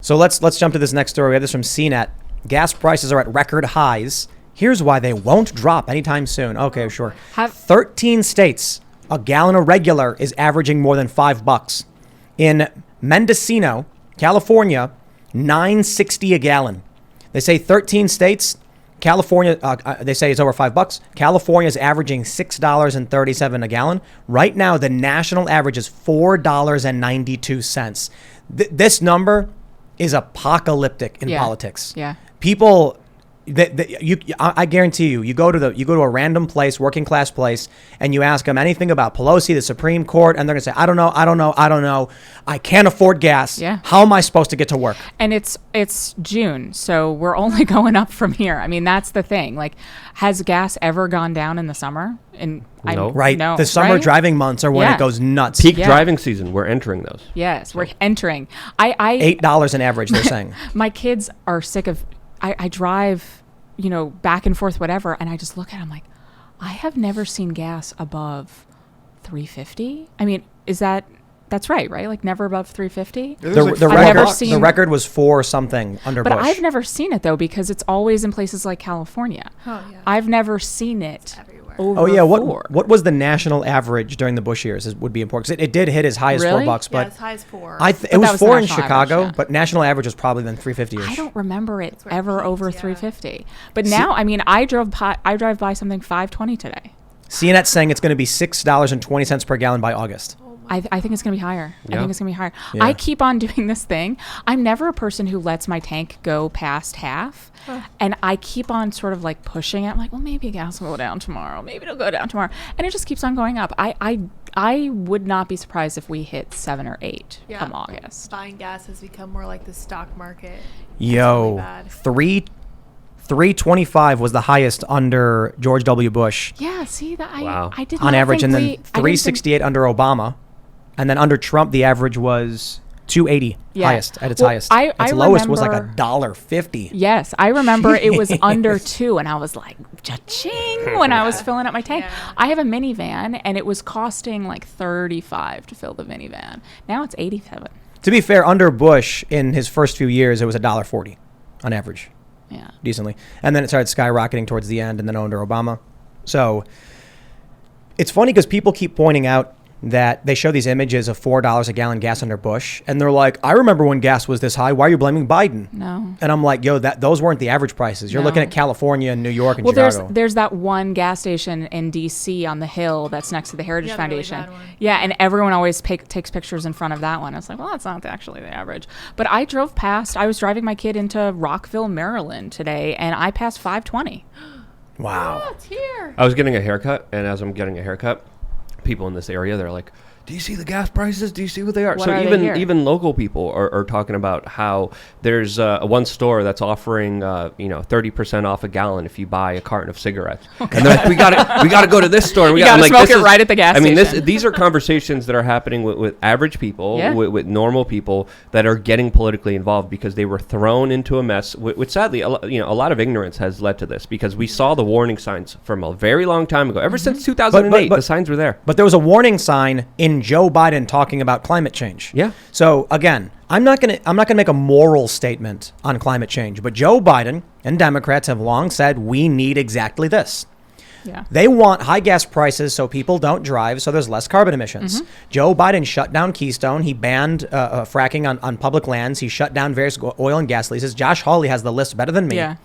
So let's jump to this next story. We have this from CNET. Gas prices are at record highs. Here's why they won't drop anytime soon. Okay, sure. 13 states, a gallon of regular is averaging more than $5. In Mendocino, California, $9.60 a gallon. They say 13 states. California, they say it's over $5. California is averaging $6.37 a gallon. Right now, the national average is $4.92. This number is apocalyptic in politics. Yeah. People, I guarantee you go to a random place, working class place, and you ask them anything about Pelosi, the Supreme Court, and they're gonna say, I don't know. I can't afford gas. Yeah. How am I supposed to get to work? And it's June, so we're only going up from here. I mean, that's the thing. Like, has gas ever gone down in the summer? No. Right. No, the summer right? driving months are when it goes nuts. Peak driving season. We're entering those. Yes, we're entering. I $8 an average, they're saying. My kids are sick of. I drive, back and forth, whatever, and I just look at it, I'm like, I have never seen gas above $3.50. I mean, that's right? Like never above $3.50. The record was 4 something under Bush. But I've never seen it though, because it's always in places like California. Oh yeah. I've never seen it over $4. What was the national average during the Bush years? Would be important because it did hit as high as $4, but yeah, as high as 4. It was 4 in Chicago, but national average was probably then $3.50. I don't remember it ever over $3.50. But now, I mean, I drive by something $5.20 today. CNET's saying it's going to be $6.20 per gallon by August. I think it's going to be higher. Yeah. I think it's going to be higher. Yeah. I keep on doing this thing. I'm never a person who lets my tank go past half. And I keep on sort of like pushing it. I'm like, well, maybe gas will go down tomorrow. Maybe it'll go down tomorrow. And it just keeps on going up. I would not be surprised if we hit 7 or 8 come August. Buying gas has become more like the stock market. Yo, $3.25 was the highest under George W. Bush. Yeah, see that Wow. I did on not average, think and then $3.68 under Obama, and then under Trump the average was $2.80 highest at its highest. Its lowest was like $1.50. Yes, I remember it was under 2, and I was like, cha-ching, when I was filling up my tank. Yeah. I have a minivan, and it was costing like $35 to fill the minivan. Now it's $87. To be fair, under Bush in his first few years, it was $1.40 on average. Yeah, decently, and then it started skyrocketing towards the end, and then under Obama. So it's funny because people keep pointing out that they show these images of $4 a gallon gas under Bush, and they're like, I remember when gas was this high. Why are you blaming Biden? No. And I'm like, yo, those weren't the average prices. You're looking at California and New York and Chicago. There's that one gas station in D.C. on the hill that's next to the Heritage Foundation. Really bad one. Yeah, and everyone always takes pictures in front of that one. I was like, well, that's not actually the average. But I drove past. I was driving my kid into Rockville, Maryland today, and I passed $5.20. Wow. Oh, it's here. I was getting a haircut, and as I'm getting a haircut, people in this area, they're like, do you see the gas prices? Do you see what they are? What so are they here? even local people are talking about how there's one store that's offering 30% off a gallon if you buy a carton of cigarettes. Okay. And they're like, we gotta go to this store. You gotta smoke it right at the gas station. These are conversations that are happening with average people, Yeah. with normal people that are getting politically involved because they were thrown into a mess, which sadly, a lot of ignorance has led to this, because we saw the warning signs from a very long time ago. Ever since 2008, the signs were there. But there was a warning sign in Joe Biden talking about climate change. Yeah. So again, I'm not gonna make a moral statement on climate change, but Joe Biden and Democrats have long said we need exactly this. Yeah. They want high gas prices so people don't drive, so there's less carbon emissions. Joe Biden shut down Keystone. He banned fracking on public lands. He shut down various oil and gas leases. Josh Hawley has the list better than me. Yeah.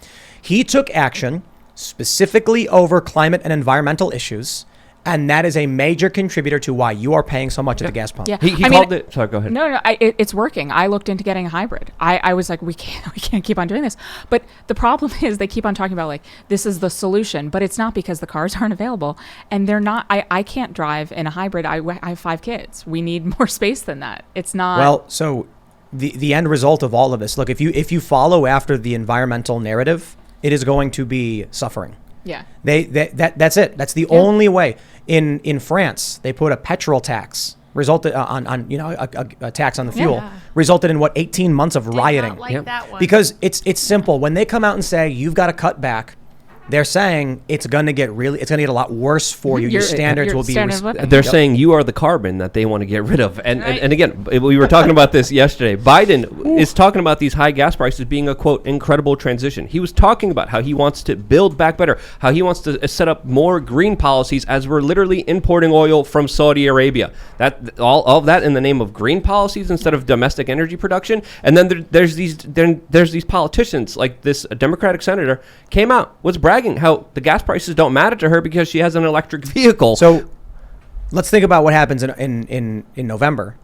He took action specifically over climate and environmental issues. And that is a major contributor to why you are paying so much at the gas pump. Yeah. He called it. Sorry, go ahead. No, it's working. I looked into getting a hybrid. I was like, we can't keep on doing this. But the problem is they keep on talking about like, this is the solution, but it's not, because the cars aren't available and they're not. I can't drive in a hybrid. I have 5 kids. We need more space than that. It's not. Well, so the end result of all of this, look, if you follow after the environmental narrative, it is going to be suffering. Yeah. That's it. That's the only way. In France, they put a petrol tax, resulted on a tax on the fuel, resulted in 18 months of rioting. Not like that one. Because it's simple. When they come out and say you've got to cut back they're saying it's going to get a lot worse for you. Your standards will be. They're saying you are the carbon that they want to get rid of. And again, we were talking about this yesterday. Biden is talking about these high gas prices being a, quote, incredible transition. He was talking about how he wants to build back better, how he wants to set up more green policies as we're literally importing oil from Saudi Arabia. That all of that in the name of green policies instead of domestic energy production. And then there's these politicians, like this Democratic senator came out, was bragging how the gas prices don't matter to her because she has an electric vehicle. So let's think about what happens in November.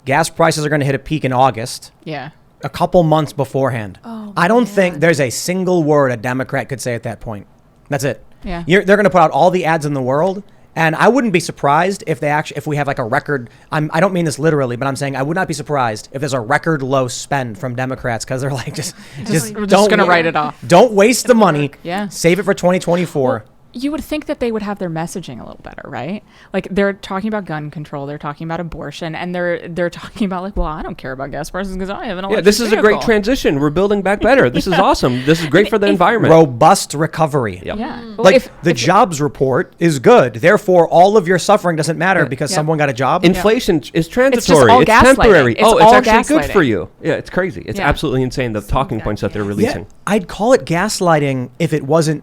Gas prices are going to hit a peak in August. Yeah. A couple months beforehand. I don't think there's a single word a Democrat could say at that point. That's it. Yeah. They're going to put out all the ads in the world. And I wouldn't be surprised if we have like a record. I don't mean this literally, but I'm saying I would not be surprised if there's a record low spend from Democrats because they're like, we're just going to write it off. Don't waste the money. Yeah. Save it for 2024. Well, you would think that they would have their messaging a little better, right? Like they're talking about gun control, they're talking about abortion, and they're talking about like, well, I don't care about gas prices because I have an electric this is vehicle. a great transition. We're building back better. This is awesome. This is great for the environment. Robust recovery. Yep. Yeah. Well, Like the jobs report is good. Therefore, all of your suffering doesn't matter because someone got a job. Inflation is transitory. It's just all It's gaslighting. temporary. It's It's all actually good gaslighting. for you. Yeah, it's crazy. It's absolutely insane, the talking points that they're releasing. Yeah, I'd call it gaslighting if it wasn't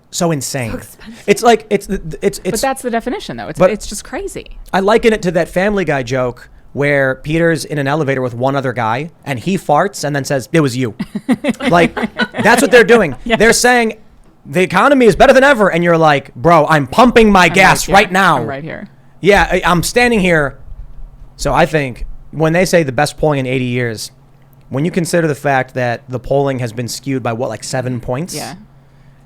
so insane. It's like it's. But that's the definition, though. It's just crazy. I liken it to that Family Guy joke where Peter's in an elevator with one other guy and he farts and then says, "It was you." Like that's what they're doing. Yeah. They're saying the economy is better than ever, and you're like, "Bro, I'm pumping my gas right now. I'm right here." Yeah, I'm standing here. So I think when they say the best polling in 80 years, when you consider the fact that the polling has been skewed by what, like 7 points? Yeah.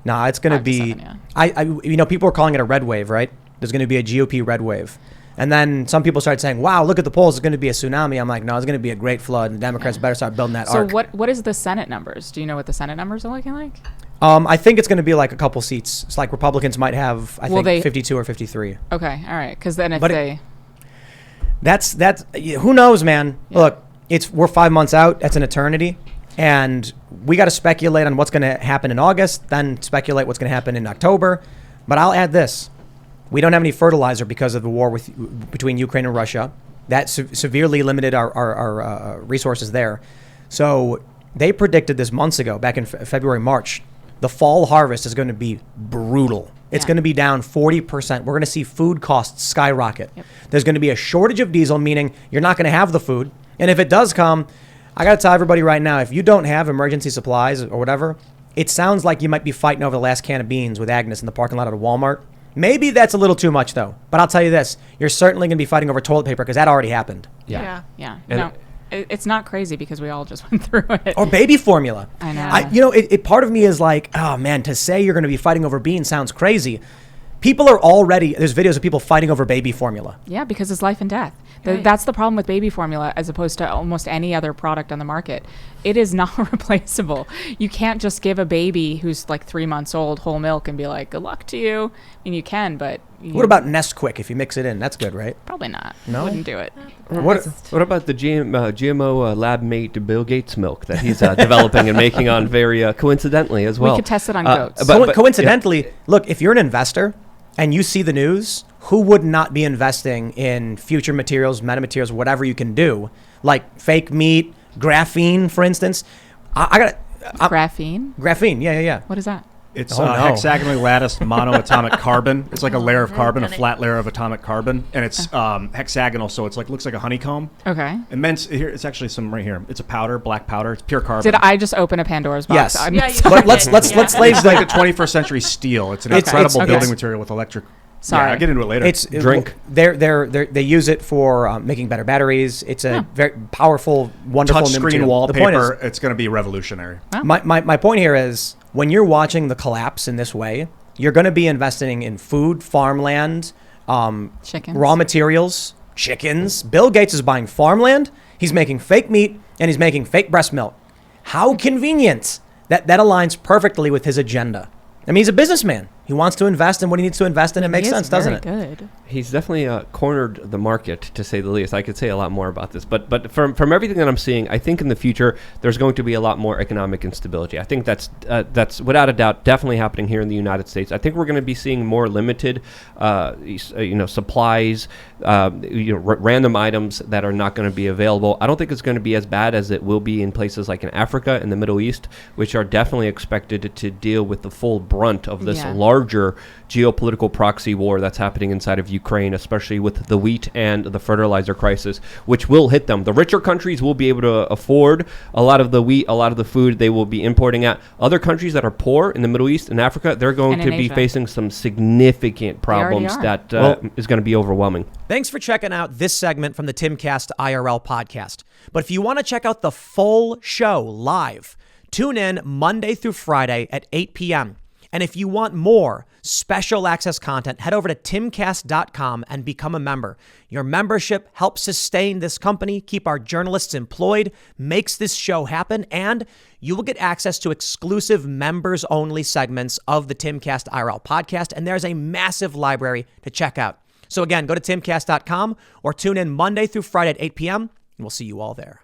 Nah, it's going to be, 7, yeah. People are calling it a red wave, right? There's going to be a GOP red wave. And then some people start saying, wow, look at the polls, it's going to be a tsunami. I'm like, no, it's going to be a great flood, and the Democrats better start building that arc. So what is the Senate numbers? Do you know what the Senate numbers are looking like? I think it's going to be like a couple seats. It's like Republicans might have, I think, 52 or 53. Okay, all right. Because then if That's who knows, man. Yeah. Look, we're 5 months out. That's an eternity. And we got to speculate on what's going to happen in August, then speculate what's going to happen in October. But I'll add this. We don't have any fertilizer because of the war between Ukraine and Russia. That severely limited our resources there. So they predicted this months ago, back in February, March. The fall harvest is going to be brutal. It's going to be down 40%. We're going to see food costs skyrocket. Yep. There's going to be a shortage of diesel, meaning you're not going to have the food. And if it does come, I got to tell everybody right now, if you don't have emergency supplies or whatever, it sounds like you might be fighting over the last can of beans with Agnes in the parking lot at a Walmart. Maybe that's a little too much, though. But I'll tell you this. You're certainly going to be fighting over toilet paper because that already happened. Yeah. No, it's not crazy because we all just went through it. Or baby formula. I know. Part of me is like, oh, man, to say you're going to be fighting over beans sounds crazy. People are already, there's videos of people fighting over baby formula. Yeah, because it's life and death. Right. That's the problem with baby formula as opposed to almost any other product on the market. It is not replaceable. You can't just give a baby who's like 3 months old whole milk and be like, good luck to you. I mean, you can, but... What about Nesquik if you mix it in? That's good, right? Probably not. No? Wouldn't do it. What about the GMO lab made Bill Gates milk that he's developing and making on very coincidentally as well? We could test it on goats. Coincidentally, look, if you're an investor and you see the news, who would not be investing in future materials, metamaterials, whatever you can do, like fake meat, graphene, for instance? Graphene? Graphene, yeah. What is that? It's hexagonally latticed monoatomic carbon. It's like a layer of carbon, a flat layer of atomic carbon, and it's hexagonal, so it's like looks like a honeycomb. Okay. Immense. Here, it's actually some right here. It's a powder, black powder. It's pure carbon. Did I just open a Pandora's box? Yes. Let's lay It's like the 21st century steel. It's an incredible building material with electric. Sorry. Yeah, I'll get into it later. Drink. They use it for making better batteries. It's a very powerful, wonderful new touchscreen material. wallpaper. It's going to be revolutionary. Oh. My point here is when you're watching the collapse in this way, you're going to be investing in food, farmland, chickens, raw materials, chickens. Bill Gates is buying farmland. He's making fake meat and he's making fake breast milk. How convenient. That aligns perfectly with his agenda. I mean, he's a businessman. He wants to invest in what he needs to invest in. It makes sense, doesn't it? Good. He's definitely cornered the market, to say the least. I could say a lot more about this, but from everything that I'm seeing, I think in the future there's going to be a lot more economic instability. I think that's without a doubt definitely happening here in the United States. I think we're going to be seeing more limited, supplies, random items that are not going to be available. I don't think it's going to be as bad as it will be in places like in Africa and the Middle East, which are definitely expected to deal with the full brunt of this larger geopolitical proxy war that's happening inside of Ukraine, especially with the wheat and the fertilizer crisis, which will hit them. The richer countries will be able to afford a lot of the wheat, a lot of the food they will be importing at. Other countries that are poor in the Middle East and Africa, they're going to be facing some significant problems that is going to be overwhelming. Thanks for checking out this segment from the Timcast IRL podcast. But if you want to check out the full show live, tune in Monday through Friday at 8 p.m. And if you want more special access content, head over to timcast.com and become a member. Your membership helps sustain this company, keep our journalists employed, makes this show happen, and you will get access to exclusive members-only segments of the Timcast IRL podcast, and there's a massive library to check out. So again, go to timcast.com or tune in Monday through Friday at 8 p.m., and we'll see you all there.